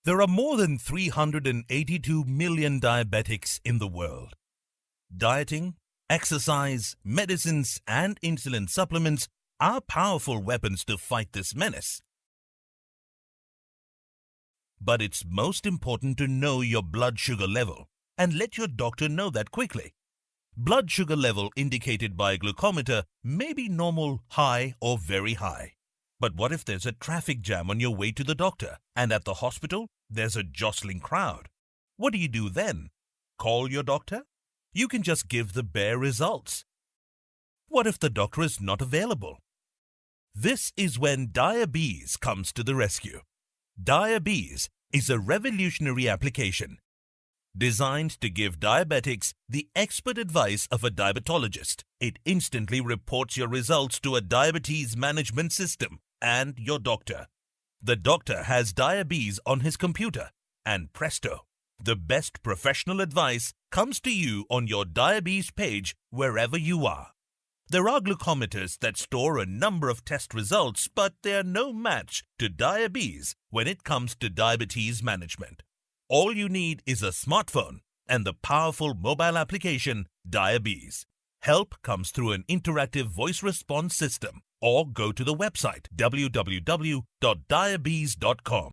There are more than 382 million diabetics in the world. Dieting, exercise, medicines, and insulin supplements are powerful weapons to fight this menace. But it's most important to know your blood sugar level and let your doctor know that quickly. Blood sugar level indicated by a glucometer may be normal, high, or very high. But what if there's a traffic jam on your way to the doctor, and at the hospital there's a jostling crowd? What do you do then? Call your doctor? You can just give the bare results. What if the doctor is not available? This is when Diabees comes to the rescue. Diabees is a revolutionary application designed to give diabetics the expert advice of a diabetologist. It instantly reports your results to a diabetes management system and your doctor. The doctor has Diabees on his computer, and presto, the best professional advice comes to you on your Diabees page wherever you are. There are glucometers that store a number of test results, but they're no match to Diabees when it comes to diabetes management. All you need is a smartphone and the powerful mobile application Diabees. Help comes through an interactive voice response system, or go to the website www.diabees.com.